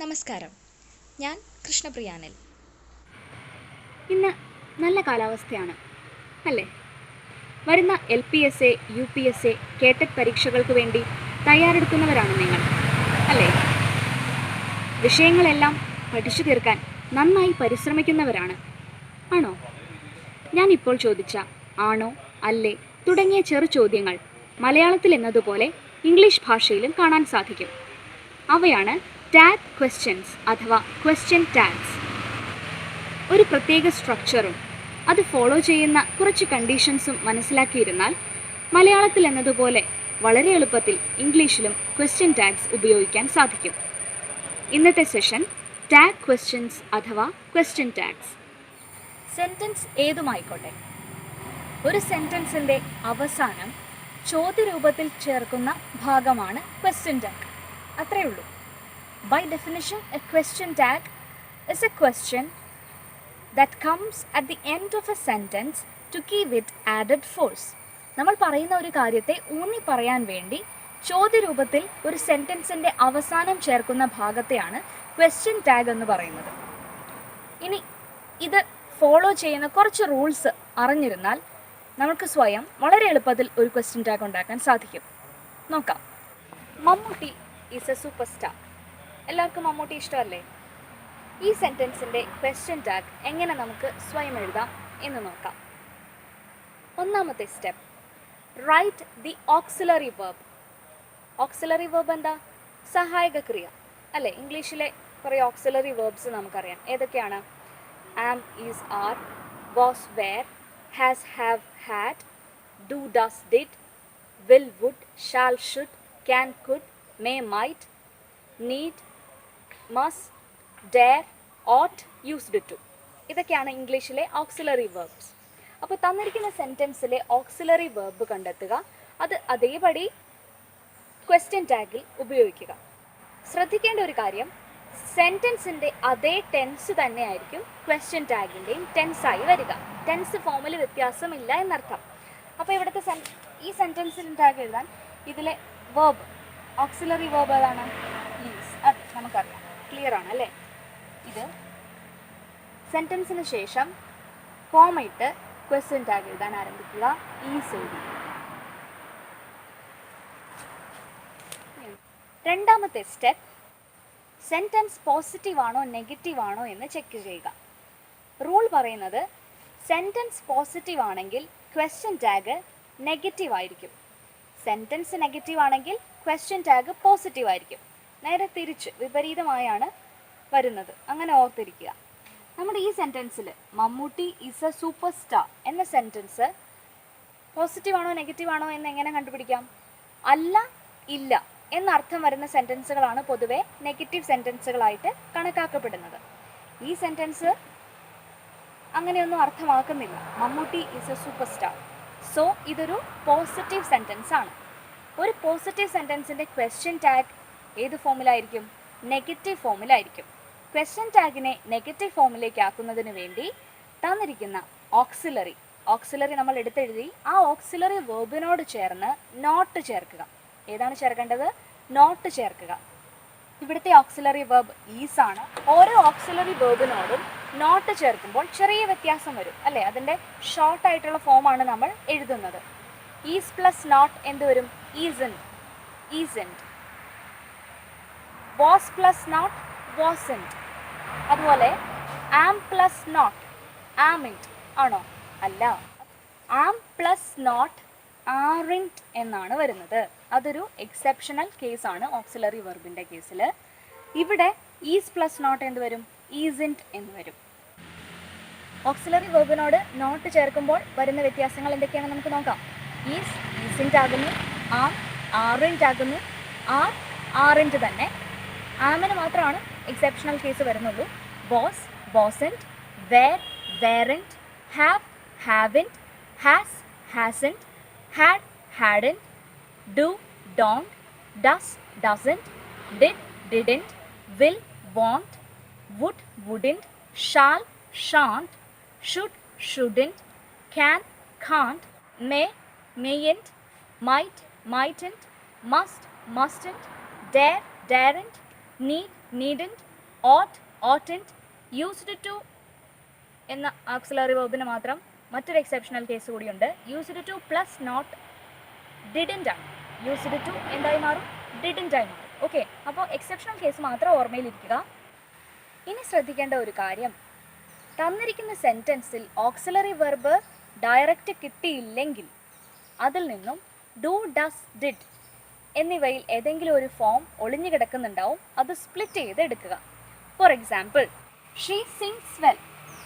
നമസ്കാരം. ഞാൻ കൃഷ്ണപ്രിയാനിൽ. ഇന്ന് നല്ല കാലാവസ്ഥയാണ് അല്ലേ? വരുന്ന LPSA, UPSA, കേട്ടറ്റ് പരീക്ഷകൾക്ക് വേണ്ടി തയ്യാറെടുക്കുന്നവരാണ് നിങ്ങൾ അല്ലേ? വിഷയങ്ങളെല്ലാം പഠിച്ചു തീർക്കാൻ നന്നായി പരിശ്രമിക്കുന്നവരാണ് ആണോ? ഞാൻ ഇപ്പോൾ ചോദിച്ച ആണോ, അല്ലേ തുടങ്ങിയ ചെറു ചോദ്യങ്ങൾ മലയാളത്തിൽ എന്നതുപോലെ ഇംഗ്ലീഷ് ഭാഷയിലും കാണാൻ സാധിക്കും. അവയാണ് ടാഗ് ക്വസ്റ്റ്യൻസ് അഥവാ ക്വസ്റ്റ്യൻ ടാഗ്സ്. ഒരു പ്രത്യേക സ്ട്രക്ചറും അത് ഫോളോ ചെയ്യുന്ന കുറച്ച് കണ്ടീഷൻസും മനസ്സിലാക്കിയിരുന്നാൽ മലയാളത്തിൽ എന്നതുപോലെ വളരെ എളുപ്പത്തിൽ ഇംഗ്ലീഷിലും ക്വസ്റ്റ്യൻ ടാഗ്സ് ഉപയോഗിക്കാൻ സാധിക്കും. ഇന്നത്തെ സെഷൻ ടാഗ് ക്വസ്റ്റ്യൻസ് അഥവാ ക്വസ്റ്റ്യൻ ടാഗ്സ്. സെൻറ്റൻസ് ഏതുമായിക്കോട്ടെ, ഒരു സെൻറ്റൻസിൻ്റെ അവസാനം ചോദ്യരൂപത്തിൽ ചേർക്കുന്ന ഭാഗമാണ് ക്വസ്റ്റ്യൻ ടാഗ്. അത്രയേ ഉള്ളൂ. By definition, a question tag is a question that comes at the end of a sentence to give it added force. നമ്മൾ പറയുന്ന ഒരു കാര്യത്തെ ഊന്നി പറയാൻ വേണ്ടി ചോദ്യരൂപത്തിൽ ഒരു സെൻറ്റൻസിൻ്റെ അവസാനം ചേർക്കുന്ന ഭാഗത്തെയാണ് ക്വസ്റ്റ്യൻ ടാഗ് എന്ന് പറയുന്നത്. ഇനി ഇത് ഫോളോ ചെയ്യുന്ന കുറച്ച് റൂൾസ് അറിഞ്ഞിരുന്നാൽ നമുക്ക് സ്വയം വളരെ എളുപ്പത്തിൽ ഒരു ക്വസ്റ്റ്യൻ ടാഗ് ഉണ്ടാക്കാൻ സാധിക്കും. നോക്കാം. Mammootty is a super star. എല്ലാവർക്കും മമ്മൂട്ടി ഇഷ്ടമല്ലേ? ഈ സെൻറ്റൻസിൻ്റെ ക്വസ്റ്റ്യൻ ടാഗ് എങ്ങനെ നമുക്ക് സ്വയം എഴുതാം എന്ന് നോക്കാം. ഒന്നാമത്തെ step, write the auxiliary verb. Auxiliary verb എന്താ? സഹായക ക്രിയ അല്ലേ? ഇംഗ്ലീഷിലെ കുറേ ഓക്സിലറി വെർബ്സ് നമുക്കറിയാം. ഏതൊക്കെയാണ്? Am, is, are, was, were, has, have, had, do, does, did, will, would, shall, should, can, could, may, might, need, must, dare, ought, used to. ഇതൊക്കെയാണ് ഇംഗ്ലീഷിലെ ഓക്സിലറി വെർബ്സ്. അപ്പോൾ തന്നിരിക്കുന്ന സെൻറ്റൻസിലെ ഓക്സിലറി വെർബ് കണ്ടെത്തുക, അത് അതേപടി question ടാഗിൽ ഉപയോഗിക്കുക. ശ്രദ്ധിക്കേണ്ട ഒരു കാര്യം, സെൻറ്റൻസിൻ്റെ അതേ ടെൻസ് തന്നെയായിരിക്കും ക്വസ്റ്റ്യൻ ടാഗിൻ്റെയും ടെൻസായി വരിക. ടെൻസ് ഫോമിൽ വ്യത്യാസമില്ല എന്നർത്ഥം. അപ്പോൾ ഇവിടുത്തെ ഈ സെൻറ്റൻസിൻ്റെ ടാഗ് എഴുതാൻ ഇതിലെ വെർബ്, ഓക്സിലറി വെർബ് ഏതാണ്? ഈസ്. അത് നമുക്കറിയാം. ക്ലിയർ ആണ് അല്ലേ? ഇത് സെൻറ്റൻസിന് ശേഷം കോമ ഇട്ട് ക്വസ്റ്റ്യൻ ടാഗ് എഴുതാൻ ആരംഭിക്കുക. ഈസ് എഴുതി. രണ്ടാമത്തെ സ്റ്റെപ്പ്, സെൻറ്റൻസ് പോസിറ്റീവ് ആണോ നെഗറ്റീവ് ആണോ എന്ന് ചെക്ക് ചെയ്യുക. റൂൾ പറയുന്നത് സെൻറ്റൻസ് പോസിറ്റീവ് ആണെങ്കിൽ ക്വസ്റ്റ്യൻ ടാഗ് നെഗറ്റീവ് ആയിരിക്കും. സെൻറ്റൻസ് നെഗറ്റീവ് ആണെങ്കിൽ ക്വസ്റ്റ്യൻ ടാഗ് പോസിറ്റീവ് ആയിരിക്കും. നേരെ തിരിച്ച് വിപരീതമായാണ് വരുന്നത്. അങ്ങനെ ഓർത്തിരിക്കുക. നമ്മുടെ ഈ സെൻറ്റൻസിൽ Mammootty is a super star എന്ന സെൻറ്റൻസ് പോസിറ്റീവ് ആണോ നെഗറ്റീവ് ആണോ എന്ന് എങ്ങനെ കണ്ടുപിടിക്കാം? അല്ല, ഇല്ല എന്നർത്ഥം വരുന്ന സെൻറ്റൻസുകളാണ് പൊതുവെ നെഗറ്റീവ് സെൻറ്റൻസുകളായിട്ട് കണക്കാക്കപ്പെടുന്നത്. ഈ സെൻറ്റൻസ് അങ്ങനെയൊന്നും അർത്ഥമാക്കുന്നില്ല. Mammootty is a super star. So ഇതൊരു പോസിറ്റീവ് സെൻറ്റൻസ് ആണ്. ഒരു പോസിറ്റീവ് സെൻറ്റൻസിൻ്റെ ക്വസ്റ്റ്യൻ ടാഗ് ഏത് ഫോമിലായിരിക്കും? നെഗറ്റീവ് ഫോമിലായിരിക്കും. ക്വസ്റ്റ്യൻ ടാഗിനെ നെഗറ്റീവ് ഫോമിലേക്ക് ആക്കുന്നതിന് വേണ്ടി തന്നിരിക്കുന്ന ഓക്സിലറി നമ്മൾ എടുത്തെഴുതി. ആ ഓക്സിലറി വെർബിനോട് ചേർന്ന് നോട്ട് ചേർക്കുക. ഏതാണ് ചേർക്കേണ്ടത്? നോട്ട് ചേർക്കുക. ഇവിടുത്തെ ഓക്സിലറി വെർബ് ഈസ് ആണ്. ഓരോ ഓക്സിലറി വെർബിനോടും നോട്ട് ചേർക്കുമ്പോൾ ചെറിയ വ്യത്യാസം വരും അല്ലേ? അതിൻ്റെ ഷോർട്ട് ആയിട്ടുള്ള ഫോമാണ് നമ്മൾ എഴുതുന്നത്. ഈസ് പ്ലസ് നോട്ട് എന്ത് വരും? Isn't, isn't. Was plus not wasn't. അതുപോലെ ആം പ്ലസ് നോട്ട് ആമിൻറ്റ് ആണോ? അല്ല. ആം പ്ലസ് നോട്ട് ആറിൻറ്റ് എന്നാണ് വരുന്നത്. അതൊരു എക്സെപ്ഷണൽ കേസാണ് ഓക്സിലറി വെർബിൻ്റെ കേസിൽ. ഇവിടെ ഈസ് പ്ലസ് നോട്ട് എന്ത് വരും? ഈസിൻറ്റ് എന്ന് വരും. ഓക്സിലറി വെർബിനോട് നോട്ട് ചേർക്കുമ്പോൾ വരുന്ന വ്യത്യാസങ്ങൾ എന്തൊക്കെയാണ് നമുക്ക് നോക്കാം. ഈസ് ഈസിൻറ്റ് ആകുന്നു, ആം ആറിൻറ്റ് ആകുന്നു, ആർ ആറിൻറ്റ് തന്നെ. ആമിന് മാത്രമാണ് എക്സെപ്ഷണൽ കേസ് വരുന്നുള്ളൂ. Was wasn't, were weren't, have haven't, has hasn't, had hadn't, do don't, does doesn't, did didn't, will won't, would wouldn't, shall shan't, should shouldn't, can can't, may mayn't, might, mightn't, must, mustn't, dare, daren't, need, needn't, ought, oughtn't, used to എന്ന auxiliary verbന് മാത്രം മറ്റൊരു exceptional case കൂടിയുണ്ട്. Used to plus not didn't ആണ്. Used to എന്തായി മാറും? Didn't ആയി മാറും. ഓക്കെ, അപ്പോൾ എക്സെപ്ഷണൽ കേസ് മാത്രം ഓർമ്മയിലിരിക്കുക. ഇനി ശ്രദ്ധിക്കേണ്ട ഒരു കാര്യം, തന്നിരിക്കുന്ന സെൻറ്റൻസിൽ ഓക്സിലറി വെർബ് ഡയറക്റ്റ് കിട്ടിയില്ലെങ്കിൽ അതിൽ നിന്നും ഡു, ഡസ്, ഡിഡ് എന്നിവയിൽ ഏതെങ്കിലും ഒരു ഫോം ഒളിഞ്ഞു കിടക്കുന്നുണ്ടാവും. അത് സ്പ്ലിറ്റ് ചെയ്ത് എടുക്കുക. Four example, she sings well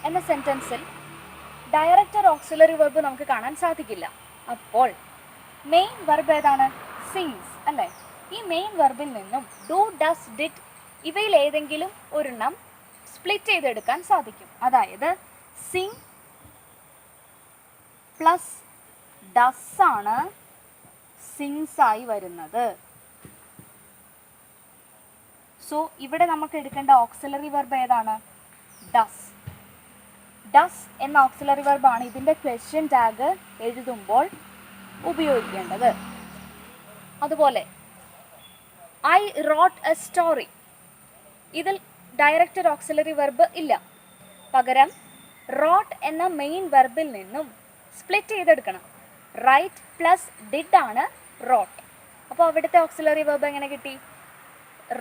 എന്ന സെൻറ്റൻസിൽ ഡയറക്റ്റ് ഒരു ഓക്സിലറി വെർബ് നമുക്ക് കാണാൻ സാധിക്കില്ല. അപ്പോൾ മെയിൻ വെർബ് ഏതാണ്? സിങ്സ് അല്ലേ? ഈ മെയിൻ വെർബിൽ നിന്നും ഡു, ഡസ്, ഡിഡ് ഇവയിൽ ഏതെങ്കിലും ഒരെണ്ണം സ്പ്ലിറ്റ് ചെയ്തെടുക്കാൻ സാധിക്കും. അതായത് സിങ് പ്ലസ് ഡസ് ആണ് സിങ്സ് ആയി വരുന്നത്. സോ ഇവിടെ നമുക്ക് എടുക്കേണ്ട ഓക്സിലറി വെർബ് ഏതാണ്? ഡസ്. ഡസ് എന്ന ഓക്സിലറി വെർബാണ് ഇതിൻ്റെ ക്വസ്റ്റ്യൻ ടാഗ് എഴുതുമ്പോൾ ഉപയോഗിക്കേണ്ടത്. അതുപോലെ ഐ റോട്ട് എ സ്റ്റോറി, ഇതിൽ ഡയറക്റ്റ് ഒരു ഓക്സിലറി വെർബ് ഇല്ല. പകരം റോട്ട് എന്ന മെയിൻ വെർബിൽ നിന്നും സ്പ്ലിറ്റ് ചെയ്തെടുക്കണം. റൈറ്റ് പ്ലസ് ഡിഡ് ആണ് റോട്ട്. അപ്പോൾ അവിടുത്തെ ഓക്സിലറി വെർബ് എങ്ങനെ കിട്ടി?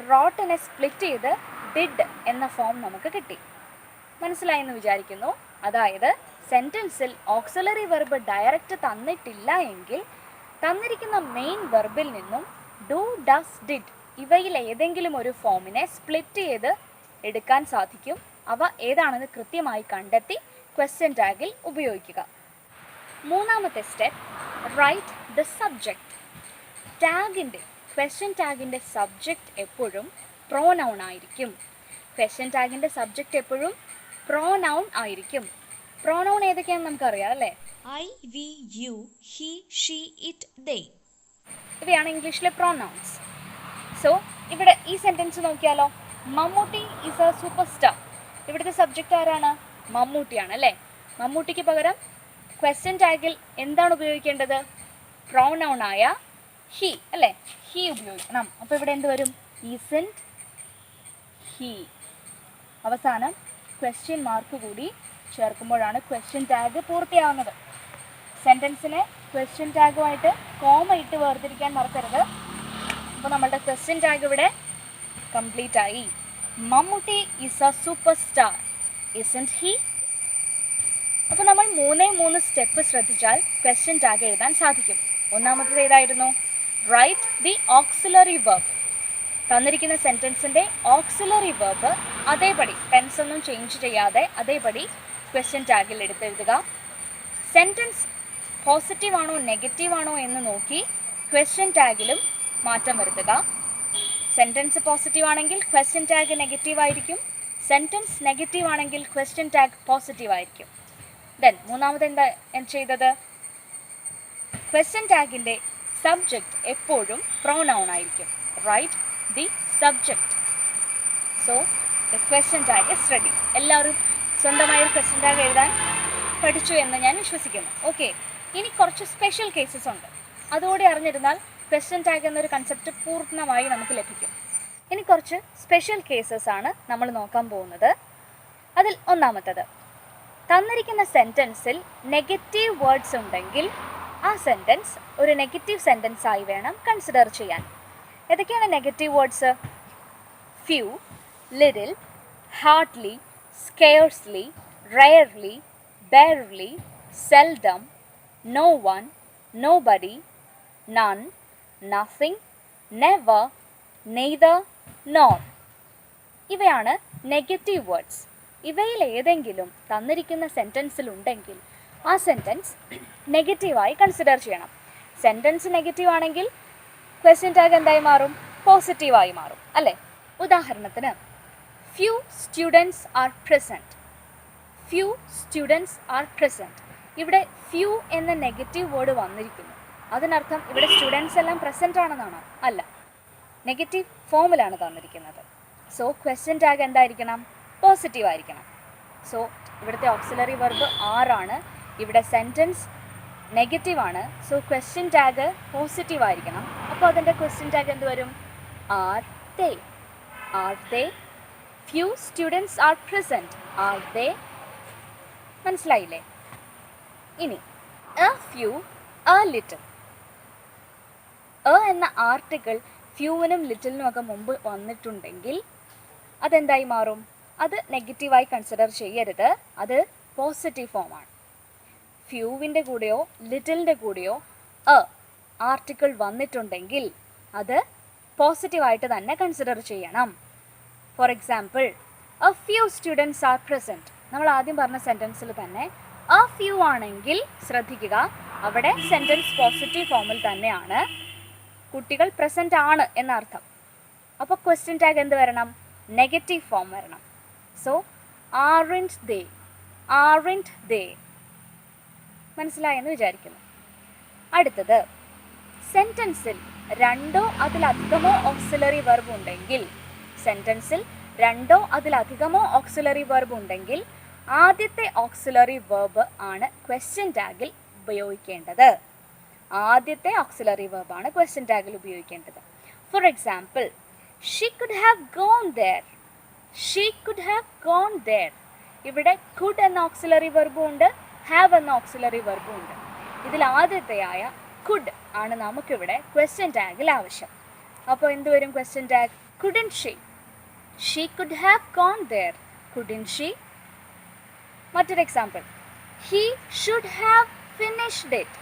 റോട്ടിനെ സ്പ്ലിറ്റ് ചെയ്ത് ഡിഡ് എന്ന ഫോം നമുക്ക് കിട്ടി. മനസ്സിലായെന്ന് വിചാരിക്കുന്നു. അതായത് സെൻറ്റൻസിൽ ഓക്സിലറി വെർബ് ഡയറക്റ്റ് തന്നിട്ടില്ല എങ്കിൽ തന്നിരിക്കുന്ന മെയിൻ വെർബിൽ നിന്നും ഡു, ഡസ്, ഡിഡ് ഇവയിൽ ഏതെങ്കിലും ഒരു ഫോമിനെ സ്പ്ലിറ്റ് ചെയ്ത് എടുക്കാൻ സാധിക്കും. അവ ഏതാണെന്ന് കൃത്യമായി കണ്ടെത്തി ക്വസ്റ്റ്യൻ ടാഗിൽ ഉപയോഗിക്കുക. മൂന്നാമത്തെ സ്റ്റെപ്പ്, റൈറ്റ് ദ സബ്ജക്റ്റ്. ടാഗിൻ്റെ ക്വസ്റ്റ്യൻ ടാഗിൻ്റെ സബ്ജക്റ്റ് എപ്പോഴും പ്രോനൗൺ ആയിരിക്കും. ക്വസ്റ്റ്യൻ ടാഗിൻ്റെ സബ്ജക്റ്റ് എപ്പോഴും പ്രോനൗൺ ആയിരിക്കും. പ്രോനൗൺ ഏതൊക്കെയാണെന്ന് നമുക്കറിയാം അല്ലേ? I, we, you, he, she, it, they. ഇവയാണ് ഇംഗ്ലീഷിലെ പ്രോനൗൺസ്. സോ ഇവിടെ ഈ സെൻറ്റൻസ് നോക്കിയാലോ, Mammootty is a super star. ഇവിടുത്തെ സബ്ജക്റ്റ് ആരാണ്? മമ്മൂട്ടിയാണ് അല്ലേ? മമ്മൂട്ടിക്ക് പകരം ക്വസ്റ്റ്യൻ ടാഗിൽ എന്താണ് ഉപയോഗിക്കേണ്ടത്? പ്രോനൗൺ ആയ ഹി അല്ലേ? ഹി ഉപയോഗിക്കണം. അപ്പോൾ ഇവിടെ എന്ത് വരും? ഈസൻറ്റ് ഹി. അവസാനം ക്വസ്റ്റ്യൻ മാർക്ക് കൂടി ചേർക്കുമ്പോഴാണ് ക്വസ്റ്റ്യൻ ടാഗ് പൂർത്തിയാവുന്നത്. സെൻറ്റൻസിനെ ക്വസ്റ്റ്യൻ ടാഗുമായിട്ട് കോമ ഇട്ട് വേർതിരിക്കാൻ മറക്കരുത്. അപ്പോൾ നമ്മളുടെ ക്വസ്റ്റ്യൻ ടാഗ് ഇവിടെ കംപ്ലീറ്റ് ആയി. Mammootty is a super star, isn't he? അപ്പോൾ നമ്മൾ 3 സ്റ്റെപ്പ് ശ്രദ്ധിച്ചാൽ ക്വസ്റ്റ്യൻ ടാഗ് എഴുതാൻ സാധിക്കും. ഒന്നാമത്തേത് ഏതായിരുന്നു? Write the auxiliary verb. തന്നിരിക്കുന്ന സെൻറ്റൻസിൻ്റെ ഓക്സിലറി വെർബ് അതേപടി ടെൻസ് ഒന്നും ചേഞ്ച് ചെയ്യാതെ അതേപടി ക്വസ്റ്റ്യൻ ടാഗിൽ എടുത്തെഴുതുക. സെൻറ്റൻസ് പോസിറ്റീവ് ആണോ നെഗറ്റീവ് ആണോ എന്ന് നോക്കി ക്വസ്റ്റ്യൻ ടാഗിലും മാറ്റം വരുത്തുക. സെൻറ്റൻസ് പോസിറ്റീവ് ആണെങ്കിൽ ക്വസ്റ്റ്യൻ ടാഗ് നെഗറ്റീവ് ആയിരിക്കും. സെൻറ്റൻസ് നെഗറ്റീവ് ആണെങ്കിൽ ക്വസ്റ്റ്യൻ ടാഗ് പോസിറ്റീവ് ആയിരിക്കും. ദെൻ മൂന്നാമത് എന്താ ചെയ്തത്? ക്വസ്റ്റ്യൻ ടാഗിൻ്റെ സബ്ജക്റ്റ് എപ്പോഴും പ്രോനൗൺ ആയിരിക്കും. Write the subject. So the question tag is ready. എല്ലാവരും സ്വന്തമായ ഒരു ക്വസ്റ്റ്യൻ ടാഗ് എഴുതാൻ പഠിച്ചു എന്ന് ഞാൻ വിശ്വസിക്കുന്നു. ഓക്കെ, ഇനി കുറച്ച് സ്പെഷ്യൽ കേസസ് ഉണ്ട്. അതുകൂടി അറിഞ്ഞിരുന്നാൽ ക്വസ്റ്റ്യൻ ടാഗ് എന്നൊരു കൺസെപ്റ്റ് പൂർണ്ണമായി നമുക്ക് ലഭിക്കും. ഇനി കുറച്ച് സ്പെഷ്യൽ കേസസ് ആണ് നമ്മൾ നോക്കാൻ പോകുന്നത്. അതിൽ ഒന്നാമത്തത്, തന്നിരിക്കുന്ന സെൻറ്റൻസിൽ നെഗറ്റീവ് വേർഡ്സ് ഉണ്ടെങ്കിൽ ആ സെൻറ്റൻസ് ഒരു നെഗറ്റീവ് സെൻറ്റൻസ് ആയി വേണം കൺസിഡർ ചെയ്യാൻ. ഏതൊക്കെയാണ് negative words? Few, little, hardly, scarcely, rarely, barely, seldom, no one, nobody, none, nothing, never, neither, nor. ഇവയാണ് നെഗറ്റീവ് വേർഡ്സ്. ഇവയിൽ ഏതെങ്കിലും തന്നിരിക്കുന്ന സെൻറ്റൻസിൽ ഉണ്ടെങ്കിൽ ആ സെൻറ്റൻസ് നെഗറ്റീവായി കൺസിഡർ ചെയ്യണം. സെൻറ്റൻസ് നെഗറ്റീവ് ആണെങ്കിൽ ക്വസ്റ്റ്യൻ ടാഗ് എന്തായി മാറും? പോസിറ്റീവായി മാറും അല്ലേ? ഉദാഹരണത്തിന്, few students are present. Few students are present. ഇവിടെ ഫ്യൂ എന്ന നെഗറ്റീവ് വേർഡ് വന്നിരിക്കുന്നു. അതിനർത്ഥം ഇവിടെ സ്റ്റുഡൻസ് എല്ലാം പ്രസൻറ്റ് ആണെന്നാണോ? അല്ല, നെഗറ്റീവ് ഫോമിലാണ് തന്നിരിക്കുന്നത്. സോ ക്വസ്റ്റ്യൻ ടാഗ് എന്തായിരിക്കണം? പോസിറ്റീവ് ആയിരിക്കണം. സോ ഇവിടുത്തെ ഓക്സിലറി വെർബ് ആറാണ്. ഇവിടെ സെൻറ്റൻസ് നെഗറ്റീവ് ആണ്. സോ ക്വസ്റ്റ്യൻ ടാഗ് പോസിറ്റീവ് ആയിരിക്കണം. അപ്പോൾ അതിൻ്റെ ക്വസ്റ്റ്യൻ ടാഗ് എന്ത് വരും? Are they. Are they few students are present. Are they? മനസ്സിലായില്ലേ? ഇനി a few, a little. എന്ന ആർട്ടിക്കിൾ ഫ്യൂവിനും ലിറ്റിലിനുമൊക്കെ മുമ്പ് വന്നിട്ടുണ്ടെങ്കിൽ അതെന്തായി മാറും? അത് നെഗറ്റീവായി കൺസിഡർ ചെയ്യരുത്, അത് പോസിറ്റീവ് ഫോമാണ്. ഫ്യൂവിൻ്റെ കൂടെയോ ലിറ്റിലിൻ്റെ കൂടെയോ ആർട്ടിക്കിൾ വന്നിട്ടുണ്ടെങ്കിൽ അത് പോസിറ്റീവായിട്ട് തന്നെ കൺസിഡർ ചെയ്യണം. For example, A few students are present. നമ്മൾ ആദ്യം പറഞ്ഞ സെൻറ്റൻസിൽ തന്നെ എ ഫ്യൂ ആണെങ്കിൽ ശ്രദ്ധിക്കുക, അവിടെ സെൻറ്റൻസ് പോസിറ്റീവ് ഫോമിൽ തന്നെയാണ്, കുട്ടികൾ പ്രസൻറ്റ് ആണ് എന്നർത്ഥം. അപ്പോൾ ക്വസ്റ്റ്യൻ ടാഗ് എന്ത് വരണം? നെഗറ്റീവ് ഫോം വരണം. സോ ആറിൻറ്റ് ദേ, ആറിൻറ്റ് ദേ. മനസ്സിലായെന്ന് വിചാരിക്കുന്നു. അടുത്തത്, സെൻറ്റൻസിൽ രണ്ടോ അതിലധികമോ ഓക്സിലറി വെർബ് ഉണ്ടെങ്കിൽ, സെൻറ്റൻസിൽ രണ്ടോ അതിലധികമോ ഓക്സിലറി വെർബ് ഉണ്ടെങ്കിൽ ആദ്യത്തെ ഓക്സിലറി വെർബ് ആണ് ക്വസ്റ്റ്യൻ ടാഗിൽ ഉപയോഗിക്കേണ്ടത്. ആദ്യത്തെ ഓക്സിലറി വെർബാണ് ക്വസ്റ്റ്യൻ ടാഗിൽ ഉപയോഗിക്കേണ്ടത്. For example, she could have gone there. She could have gone there. ഇവിടെ കുഡ് എന്ന ഓക്സിലറി വെർബും ഉണ്ട്, ഹാവ് എന്ന ഓക്സിലറി വെർബും ഉണ്ട്. ഇതിൽ ആദ്യത്തെയായ കുഡ് ആണ് നമുക്കിവിടെ ക്വസ്റ്റ്യൻ ടാഗിൽ ആവശ്യം. അപ്പോൾ എന്ത് വരും question tag? Couldn't she. She could have gone there. Couldn't she. മറ്റൊരു example, he should have finished it.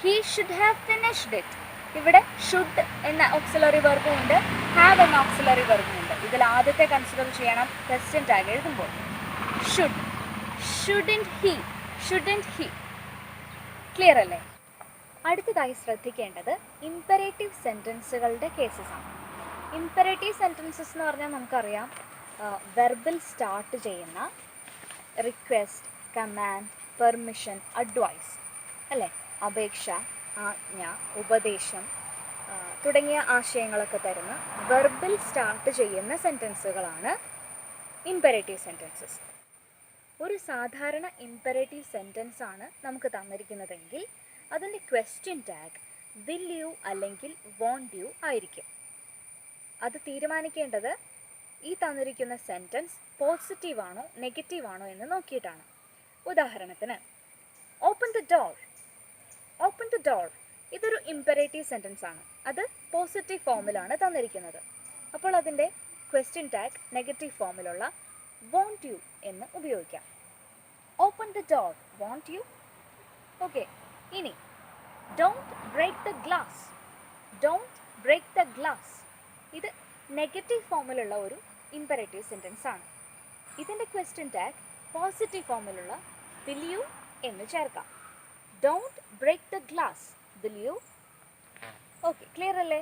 He should have finished it. ഇവിടെ ഷുഡ് എന്ന ഓക്സിലറി വെർബും ഉണ്ട്, ഹാവ് എന്ന ഓക്സിലറി വെർബും ഉണ്ട്. ഇതിൽ ആദ്യത്തെ കൺസിഡർ ചെയ്യണം ക്വസ്റ്റ്യൻ ടാഗ് എഴുതുമ്പോൾ. Should, shouldn't he, shouldn't he. Clear അല്ലേ? അടുത്തതായി ശ്രദ്ധിക്കേണ്ടത് ഇമ്പരേറ്റീവ് സെൻറ്റൻസുകളുടെ കേസസ് ആണ്. ഇമ്പരേറ്റീവ് സെൻറ്റൻസസ് എന്ന് പറഞ്ഞാൽ നമുക്കറിയാം, വെർബിൽ സ്റ്റാർട്ട് ചെയ്യുന്ന റിക്വസ്റ്റ്, കമാൻഡ്, പെർമിഷൻ, അഡ്വൈസ് അല്ലേ, അപേക്ഷ, ആജ്ഞ, ഉപദേശം തുടങ്ങിയ ആശയങ്ങളൊക്കെ തരുന്ന വെർബിൽ സ്റ്റാർട്ട് ചെയ്യുന്ന സെൻറ്റൻസുകളാണ് ഇമ്പരേറ്റീവ് സെൻറ്റൻസസ്. ഒരു സാധാരണ ഇമ്പരേറ്റീവ് സെൻറ്റൻസ് ആണ് നമുക്ക് തന്നിരിക്കുന്നതെങ്കിൽ അതിൻ്റെ ക്വസ്റ്റ്യൻ ടാഗ് വിൽ യു അല്ലെങ്കിൽ വോണ്ട് യു ആയിരിക്കും. അത് തീരുമാനിക്കേണ്ടത് ഈ തന്നിരിക്കുന്ന സെൻറ്റൻസ് പോസിറ്റീവ് ആണോ നെഗറ്റീവ് ആണോ എന്ന് നോക്കിയിട്ടാണ്. ഉദാഹരണത്തിന്, open the door. Open the door ഇതൊരു ഇമ്പരേറ്റീവ് സെൻറ്റൻസ് ആണ്, അത് പോസിറ്റീവ് ഫോമിലാണ് തന്നിരിക്കുന്നത്. അപ്പോൾ അതിൻ്റെ ക്വസ്റ്റ്യൻ ടാഗ് നെഗറ്റീവ് ഫോമിലുള്ള വോണ്ട് യു എന്ന് ഉപയോഗിക്കാം. Open the door, won't you. Okay, ഇനി don't break the glass. Don't break the glass ഇത് നെഗറ്റീവ് ഫോമിലുള്ള ഒരു ഇമ്പരേറ്റീവ് സെൻറ്റൻസ് ആണ്. ഇതിൻ്റെ ക്വസ്റ്റ്യൻ ടാഗ് പോസിറ്റീവ് ഫോമിലുള്ള വിൽ യു എന്ന് ചേർക്കാം. Don't break the glass, will you. Okay, clear അല്ലേ?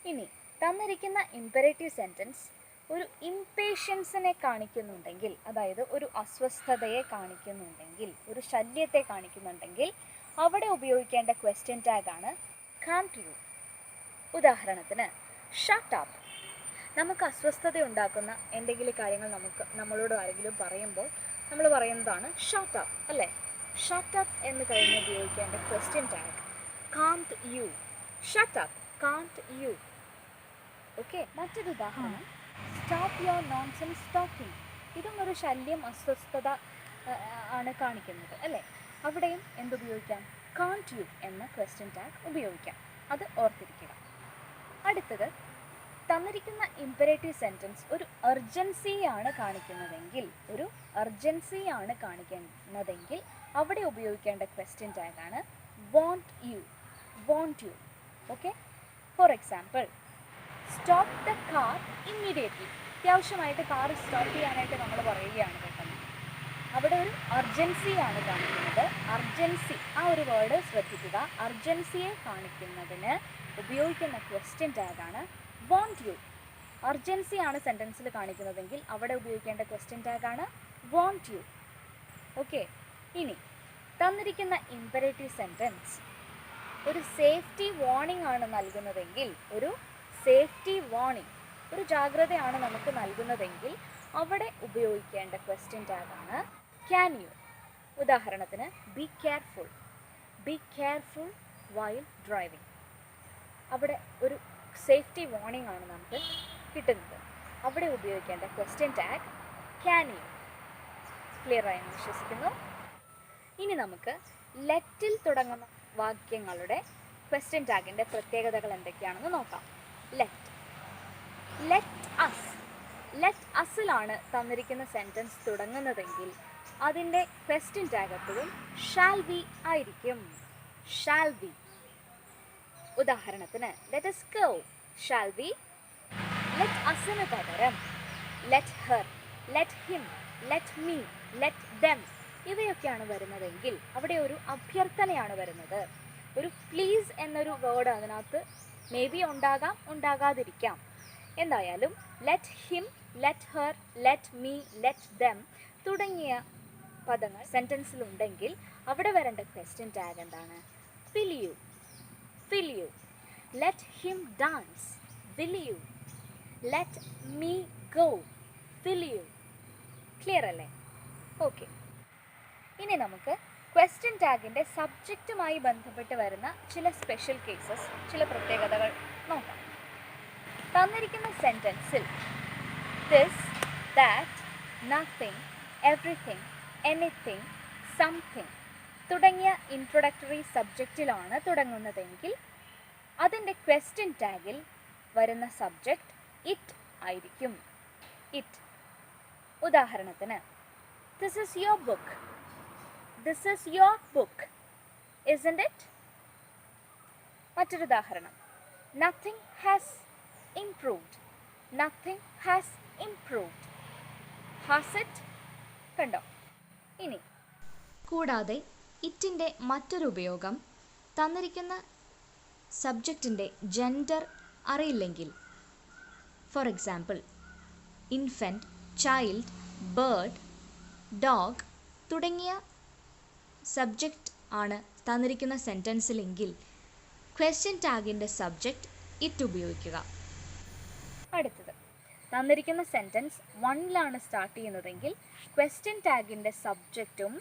ഇനി തന്നിരിക്കുന്ന ഇമ്പരേറ്റീവ് സെൻറ്റൻസ് ഒരു ഇംപേഷ്യൻസിനെ കാണിക്കുന്നുണ്ടെങ്കിൽ, അതായത് ഒരു അസ്വസ്ഥതയെ കാണിക്കുന്നുണ്ടെങ്കിൽ, ഒരു ശല്യത്തെ കാണിക്കുന്നുണ്ടെങ്കിൽ അവിടെ ഉപയോഗിക്കേണ്ട ക്വസ്റ്റ്യൻ ടാഗാണ് കാൻറ്റ് യു. ഉദാഹരണത്തിന്, ഷട്ട് അപ്പ്. നമുക്ക് അസ്വസ്ഥത ഉണ്ടാക്കുന്ന എന്തെങ്കിലും കാര്യങ്ങൾ നമ്മളോട് ആരെങ്കിലും പറയുമ്പോൾ നമ്മൾ പറയുന്നതാണ് ഷട്ട് അപ്പ് അല്ലേ. ഷട്ട് അപ്പ് എന്ന് കഴിഞ്ഞ് ഉപയോഗിക്കേണ്ട question tag can't you. Shut up, can't you. Okay, മറ്റൊരു ഉദാഹരണം, സ്റ്റോപ്പ് യുവർ നോൺസെൻസ് ടോക്കിംഗ്. ഇതും ഒരു ശല്യം, അസ്വസ്ഥത ആണ് കാണിക്കുന്നത് അല്ലേ. അവിടെയും എന്തുപയോഗിക്കാം? കാൻറ്റ് യു എന്ന ക്വസ്റ്റ്യൻ ടാഗ് ഉപയോഗിക്കാം. അത് ഓർത്തിരിക്കുക. അടുത്തത്, തന്നിരിക്കുന്ന ഇമ്പരേറ്റീവ് സെൻറ്റൻസ് ഒരു അർജൻസിയാണ് കാണിക്കുന്നതെങ്കിൽ, ഒരു അർജൻസിയാണ് കാണിക്കുന്നതെങ്കിൽ അവിടെ ഉപയോഗിക്കേണ്ട ക്വസ്റ്റ്യൻ ടാഗാണ് won't you. Won't you. Okay, for example, stop the car immediately. അത്യാവശ്യമായിട്ട് കാർ സ്റ്റോപ്പ് ചെയ്യാനായിട്ട് നമ്മൾ പറയുകയാണ് പെട്ടെന്ന്. അവിടെ ഒരു അർജൻസിയാണ് കാണിക്കുന്നത്. അർജൻസി, ആ ഒരു വേർഡ് ശ്രദ്ധിക്കുക. അർജൻസിയെ കാണിക്കുന്നതിന് ഉപയോഗിക്കുന്ന ക്വസ്റ്റ്യൻ ടാഗാണ് വോണ്ട് യു. അർജൻസിയാണ് സെൻറ്റൻസിൽ കാണിക്കുന്നതെങ്കിൽ അവിടെ ഉപയോഗിക്കേണ്ട ക്വസ്റ്റ്യൻ ടാഗാണ് വോണ്ട് യു. ഓക്കെ, ഇനി തന്നിരിക്കുന്ന ഇമ്പരേറ്റീവ് സെൻറ്റൻസ് ഒരു സേഫ്റ്റി വാർണിംഗ് ആണ് നൽകുന്നതെങ്കിൽ, ഒരു സേഫ്റ്റി വാർണിംഗ്, ഒരു ജാഗ്രതയാണ് നമുക്ക് നൽകുന്നതെങ്കിൽ അവിടെ ഉപയോഗിക്കേണ്ട ക്വസ്റ്റ്യൻ ടാഗാണ് ക്യാൻ യു. ഉദാഹരണത്തിന്, be careful. Be careful while driving. അവിടെ ഒരു സേഫ്റ്റി വാർണിംഗ് ആണ് നമുക്ക് കിട്ടുന്നത്. അവിടെ ഉപയോഗിക്കേണ്ട question tag can you. Clear ആയെന്ന് വിശ്വസിക്കുന്നു. ഇനി നമുക്ക് ലെറ്റിൽ തുടങ്ങുന്ന വാക്യങ്ങളുടെ ക്വസ്റ്റ്യൻ ടാഗിൻ്റെ പ്രത്യേകതകൾ എന്തൊക്കെയാണെന്ന് നോക്കാം. Let us. ലെറ്റ് അസിലാണ് തന്നിരിക്കുന്ന സെൻറ്റൻസ് തുടങ്ങുന്നതെങ്കിൽ അതിൻ്റെ ക്വസ്റ്റ്യൻ ടാഗ് എപ്പോഴും ഷാൽ വി ആയിരിക്കും. Shall we. ഉദാഹരണത്തിന് let us go, shall we. Let അസിന് പകരം let her, let him, let me, let them ഇവയൊക്കെയാണ് വരുന്നതെങ്കിൽ അവിടെ ഒരു അഭ്യർത്ഥനയാണ് വരുന്നത്. ഒരു പ്ലീസ് എന്നൊരു വേർഡ് അതിനകത്ത് മേ ബി ഉണ്ടാകാം, ഉണ്ടാകാതിരിക്കാം. എന്തായാലും let him, let her, let me, let dum തുടങ്ങിയ പദങ്ങൾ സെൻറ്റൻസിലുണ്ടെങ്കിൽ അവിടെ വരേണ്ട ക്വസ്റ്റ്യൻ ടാഗ് എന്താണ്? Will you. Will you. Let him dance. Will you. Let me go. Will you. Clear അല്ലേ? ഓക്കെ. ഇനി നമുക്ക് ക്വസ്റ്റ്യൻ ടാഗിൻ്റെ സബ്ജക്റ്റുമായി ബന്ധപ്പെട്ട് വരുന്ന ചില സ്പെഷ്യൽ കേസസ്, ചില പ്രത്യേകതകൾ നോക്കാം. തന്നിരിക്കുന്ന സെൻറ്റൻസിൽ this, that, nothing, everything, anything, something തുടങ്ങിയ ഇൻട്രൊഡക്ടറി സബ്ജക്റ്റിലാണ് തുടങ്ങുന്നതെങ്കിൽ അതിൻ്റെ ക്വസ്റ്റ്യൻ ടാഗിൽ വരുന്ന സബ്ജക്റ്റ് ഇറ്റ് ആയിരിക്കും. ഇറ്റ്. ഉദാഹരണത്തിന് this is your book. This is your book, isn't it? മറ്റൊരു ഉദാഹരണം nothing has improved. Nothing has improved. Has it? കണ്ടോ? ഇനി കൂടാതെ ഇറ്റിൻ്റെ മറ്റൊരു ഉപയോഗം തന്നിരിക്കുന്ന സബ്ജക്റ്റിൻ്റെ ജെൻഡർ അറിയില്ലെങ്കിൽ, for example infant, child, bird, dog തുടങ്ങിയ സബ്ജക്റ്റ് ആണ് തന്നിരിക്കുന്ന സെൻറ്റൻസിലെങ്കിൽ ക്വസ്റ്റ്യൻ ടാഗിൻ്റെ സബ്ജക്റ്റ് ഇറ്റ് ഉപയോഗിക്കുക. അടുത്തത് തന്നിരിക്കുന്ന സെൻറ്റൻസ് വണ്ണിലാണ് സ്റ്റാർട്ട് ചെയ്യുന്നതെങ്കിൽ ക്വസ്റ്റ്യൻ ടാഗിൻ്റെ സബ്ജക്റ്റും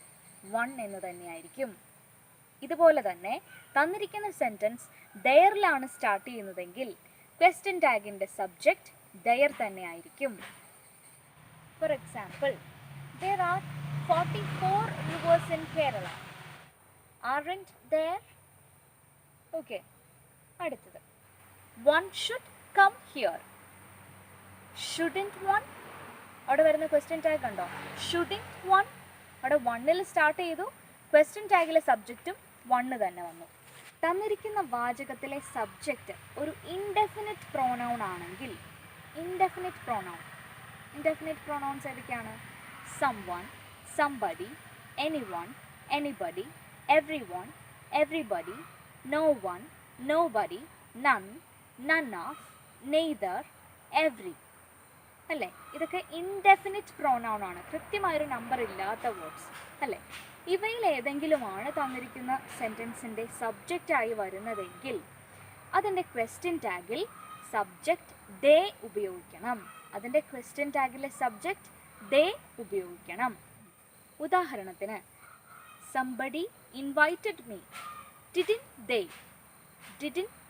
വൺ എന്ന് തന്നെയായിരിക്കും. ഇതുപോലെ തന്നെ തന്നിരിക്കുന്ന സെൻറ്റൻസ് ദയറിലാണ് സ്റ്റാർട്ട് ചെയ്യുന്നതെങ്കിൽ ക്വസ്റ്റ്യൻ ടാഗിൻ്റെ സബ്ജക്റ്റ് ദയർ തന്നെയായിരിക്കും. For example there are 44 rivers in Kerala. Aren't there? Okay. അടുത്തത് one should come here. Shouldn't one? അവിടെ വരുന്ന ക്വസ്റ്റ്യൻ ടാഗ് കണ്ടോ? shouldn't one. അവിടെ വണ്ണിൽ സ്റ്റാർട്ട് ചെയ്തു, ക്വസ്റ്റ്യൻ ടാഗിലെ സബ്ജക്റ്റും വണ്ണ് തന്നെ വന്നു. തന്നിരിക്കുന്ന വാചകത്തിലെ സബ്ജക്റ്റ് ഒരു ഇൻഡെഫിനിറ്റ് പ്രോനൗൺ ആണെങ്കിൽ, ഇൻഡെഫിനിറ്റ് പ്രോനൗൺസ് ഏതൊക്കെയാണ്? someone, somebody, anyone, anybody, everyone, everybody, no one, nobody, none, none of, neither, every. അല്ലേ? ഇതൊക്കെ ഇൻഡെഫിനിറ്റ് പ്രോനൗൺ ആണ്, കൃത്യമായൊരു നമ്പർ ഇല്ലാത്ത വേർഡ്സ് അല്ലേ? ഇവയിൽ ഏതെങ്കിലുമാണ് തന്നിരിക്കുന്ന സെൻറ്റൻസിൻ്റെ സബ്ജക്റ്റായി വരുന്നതെങ്കിൽ അതിൻ്റെ ക്വസ്റ്റ്യൻ ടാഗിൽ സബ്ജക്റ്റ് ദേ ഉപയോഗിക്കണം. അതിൻ്റെ ക്വസ്റ്റ്യൻ ടാഗിലെ സബ്ജക്റ്റ് ദേ ഉപയോഗിക്കണം. ഉദാഹരണത്തിന് somebody invited me. didn't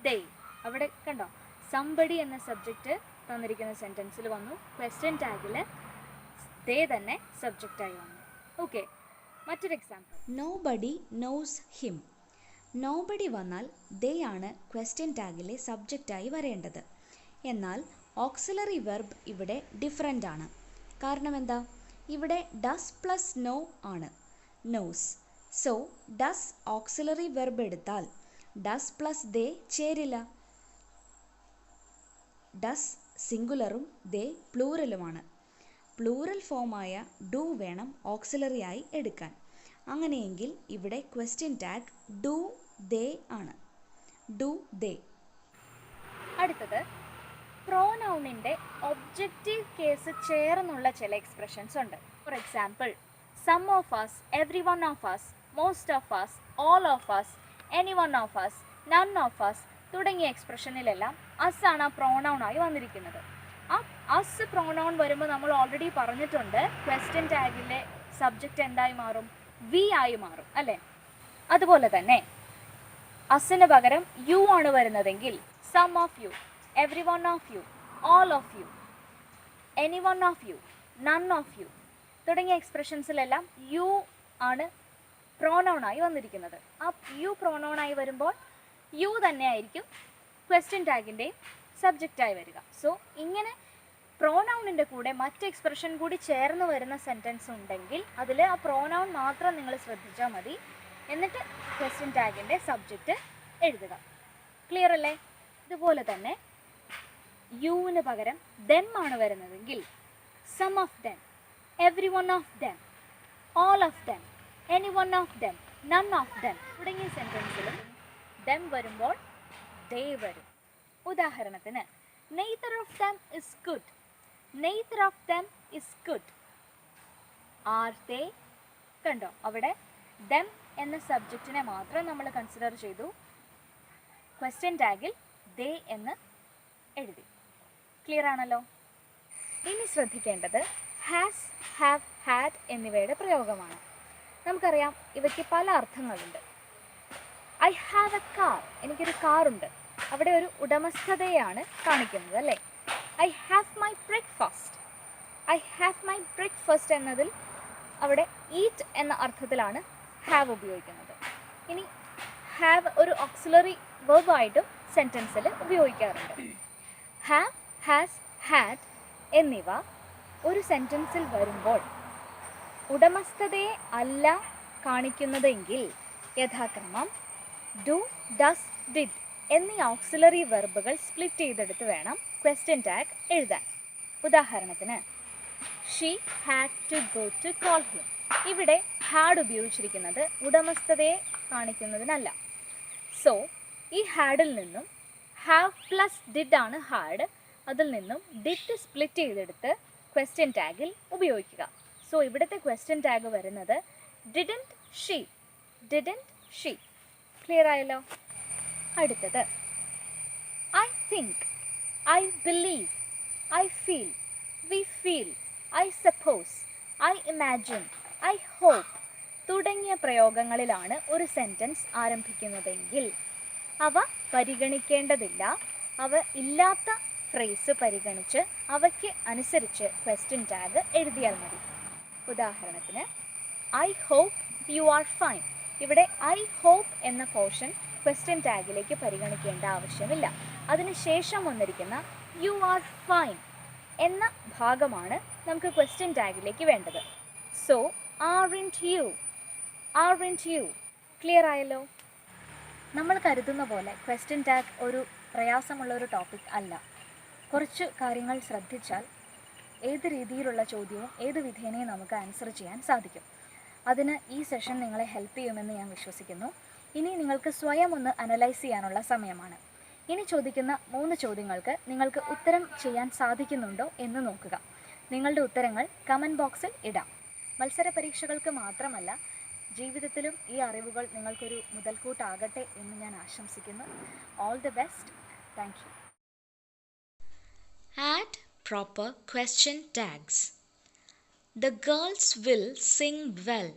they? അവിടെ കണ്ടോ? somebody എന്ന സബ്ജക്റ്റ് തന്നിരിക്കുന്ന സെൻറ്റൻസിൽ വന്നു, ക്വസ്റ്റ്യൻ ടാഗിൽ ദേ തന്നെ സബ്ജക്റ്റായി വന്നു. ഓക്കെ. മറ്റൊരു example nobody knows him. Nobody വന്നാൽ ദേ ആണ് ക്വസ്റ്റ്യൻ ടാഗിലെ സബ്ജക്റ്റായി വരേണ്ടത്. എന്നാൽ ഓക്സിലറി വെർബ് ഇവിടെ ഡിഫറൻ്റ് ആണ്. കാരണം എന്താ? ഇവിടെ ഡസ് പ്ലസ് നോ ആണ്, knows. So does auxiliary verb എടുത്താൽ ഡസ് പ്ലസ് ദേ ചേരില്ല. ഡസ് സിംഗുലറും ദേ പ്ലൂറലുമാണ്. പ്ലൂറൽ ഫോമായ ഡു വേണം ഓക്സിലറി ആയി എടുക്കാൻ. അങ്ങനെയെങ്കിൽ ഇവിടെ ക്വസ്റ്റ്യൻ ടാഗ് ഡു ദേ ആണ്. Do they. അടുത്തത് പ്രോനൗണിൻ്റെ ഒബ്ജക്റ്റീവ് കേസ് ചേർന്നുള്ള ചില എക്സ്പ്രഷൻസ് ഉണ്ട്. For example some of us, every one of us, most of us, all of us, any one of us, none of us തുടങ്ങിയ എക്സ്പ്രഷനിലെല്ലാം us ആണ് ആ പ്രോനൗണായി വന്നിരിക്കുന്നത്. ആ അസ് പ്രോനൗൺ വരുമ്പോൾ നമ്മൾ ഓൾറെഡി പറഞ്ഞിട്ടുണ്ട് ക്വസ്റ്റ്യൻ ടാഗിലെ സബ്ജക്റ്റ് എന്തായി മാറും? വി ആയി മാറും അല്ലേ? അതുപോലെ തന്നെ അസിന് പകരം യു ആണ് വരുന്നതെങ്കിൽ some of you, every one of you, all of you. Any one of you, none of you തുടങ്ങിയ എക്സ്പ്രഷൻസിലെല്ലാം യു ആണ് പ്രോനൗണായി വന്നിരിക്കുന്നത്. ആ യു പ്രോനൗണായി വരുമ്പോൾ യു തന്നെയായിരിക്കും ക്വസ്റ്റ്യൻ ടാഗിൻ്റെയും സബ്ജക്റ്റായി വരിക. സോ ഇങ്ങനെ പ്രോനൗണിൻ്റെ കൂടെ മറ്റ് എക്സ്പ്രഷൻ കൂടി ചേർന്ന് വരുന്ന സെൻറ്റൻസ് ഉണ്ടെങ്കിൽ അതിൽ ആ പ്രോനൗൺ മാത്രം നിങ്ങൾ ശ്രദ്ധിച്ചാൽ മതി. എന്നിട്ട് ക്വസ്റ്റ്യൻ ടാഗിൻ്റെ സബ്ജക്റ്റ് എഴുതുക. ക്ലിയർ അല്ലേ? ഇതുപോലെ തന്നെ യുവിന് പകരം ദെം ആണ് വരുന്നതെങ്കിൽ some of them, every one of them, all of them, any one of them, none of them തുടങ്ങിയ സെൻറ്റൻസിലും ദെം വരുമ്പോൾ ദേ വരും. ഉദാഹരണത്തിന് neither of them is good, neither of them is good. Are they, കണ്ടോ അവിടെ them എന്ന സബ്ജക്റ്റിനെ മാത്രം നമ്മൾ കൺസിഡർ ചെയ്തു, ക്വസ്റ്റ്യൻ ടാഗിൽ ദേ എന്ന് എഴുതി. ക്ലിയർ ആണല്ലോ? ഇനി ശ്രദ്ധിക്കേണ്ടത് ഹാസ്, ഹാവ്, ഹാഡ് എന്നിവയുടെ പ്രയോഗമാണ്. നമുക്കറിയാം ഇവയ്ക്ക് പല അർത്ഥങ്ങളുണ്ട്. ഐ ഹാവ് എ കാർ, എനിക്കൊരു കാറുണ്ട്, അവിടെ ഒരു ഉടമസ്ഥതയാണ് കാണിക്കുന്നത് അല്ലേ? I have my breakfast, I have my breakfast എന്നതിൽ അവിടെ ഈറ്റ് എന്ന അർത്ഥത്തിലാണ് ഹാവ് ഉപയോഗിക്കുന്നത്. ഇനി ഹാവ് ഒരു ഓക്സിലറി വെർബായിട്ടും സെൻറ്റൻസിൽ ഉപയോഗിക്കാറുണ്ട്. ഹാവ്, ഹാസ്, ഹാഡ് എന്നിവ ഒരു സെൻറ്റൻസിൽ വരുമ്പോൾ ഉടമസ്ഥതയെ അല്ല കാണിക്കുന്നതെങ്കിൽ യഥാക്രമം ഡു, ഡസ്, ഡിഡ് എന്നീ ഓക്സിലറി വെർബുകൾ സ്പ്ലിറ്റ് ചെയ്തെടുത്ത് വേണം ക്വസ്റ്റ്യൻ ടാഗ് എഴുതാൻ. ഉദാഹരണത്തിന് she had to go to call him. ഇവിടെ ഹാഡ് ഉപയോഗിച്ചിരിക്കുന്നത് ഉടമസ്ഥതയെ കാണിക്കുന്നതിനല്ല. സോ ഈ ഹാഡിൽ നിന്നും ഹാവ് പ്ലസ് ഡിഡ് ആണ് ഹാഡ്, അതിൽ നിന്നും ഡിഡ് സ്പ്ലിറ്റ് ചെയ്തെടുത്ത് ക്വസ്റ്റ്യൻ ടാഗിൽ ഉപയോഗിക്കുക. സോ ഇവിടുത്തെ ക്വസ്റ്റ്യൻ ടാഗ് വരുന്നത് didn't she, didn't she. Clear ആയല്ലോ? അടുത്തത് I think, I believe, I feel, we feel, I suppose, I imagine, I hope തുടങ്ങിയ പ്രയോഗങ്ങളിലാണ് ഒരു സെൻറ്റൻസ് ആരംഭിക്കുന്നതെങ്കിൽ അവ പരിഗണിക്കേണ്ടതില്ല. അവ ഇല്ലാത്ത ഫ്രേസ് പരിഗണിച്ച് അവയ്ക്ക് അനുസരിച്ച് ക്വസ്റ്റ്യൻ ടാഗ് എഴുതിയാൽ മതി. ഉദാഹരണത്തിന് I hope you are fine. ഇവിടെ ഐ ഹോപ്പ് എന്ന പോർഷൻ ക്വസ്റ്റ്യൻ ടാഗിലേക്ക് പരിഗണിക്കേണ്ട ആവശ്യമില്ല. അതിനുശേഷം വന്നിരിക്കുന്ന യു ആർ ഫൈൻ എന്ന ഭാഗമാണ് നമുക്ക് ക്വസ്റ്റ്യൻ ടാഗിലേക്ക് വേണ്ടത്. So aren't you, aren't you. Clear ആയല്ലോ? നമ്മൾ കരുതുന്ന പോലെ ക്വസ്റ്റ്യൻ ടാഗ് ഒരു പ്രയാസമുള്ള ഒരു ടോപ്പിക് അല്ല. കുറച്ച് കാര്യങ്ങൾ ശ്രദ്ധിച്ചാൽ ഏത് രീതിയിലുള്ള ചോദ്യവും ഏത് വിധേനയും നമുക്ക് ആൻസർ ചെയ്യാൻ സാധിക്കും. അതിന് ഈ സെഷൻ നിങ്ങളെ ഹെൽപ്പ് ചെയ്യുമെന്ന് ഞാൻ വിശ്വസിക്കുന്നു. ഇനി നിങ്ങൾക്ക് സ്വയം ഒന്ന് അനലൈസ് ചെയ്യാനുള്ള സമയമാണ്. ഇനി ചോദിക്കുന്ന 3 ചോദ്യങ്ങൾക്ക് നിങ്ങൾക്ക് ഉത്തരം ചെയ്യാൻ സാധിക്കുന്നുണ്ടോ എന്ന് നോക്കുക. നിങ്ങളുടെ ഉത്തരങ്ങൾ കമൻറ്റ് ബോക്സിൽ ഇടാം. മത്സര പരീക്ഷകൾക്ക് മാത്രമല്ല, ജീവിതത്തിലും ഈ അറിവുകൾ നിങ്ങൾക്കൊരു മുതൽക്കൂട്ടാകട്ടെ എന്ന് ഞാൻ ആശംസിക്കുന്നു. All the best. Thank you. Add proper question tags. The girls will sing well.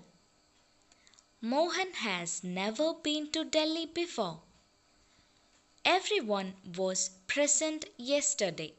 Mohan has never been to Delhi before. Everyone was present yesterday.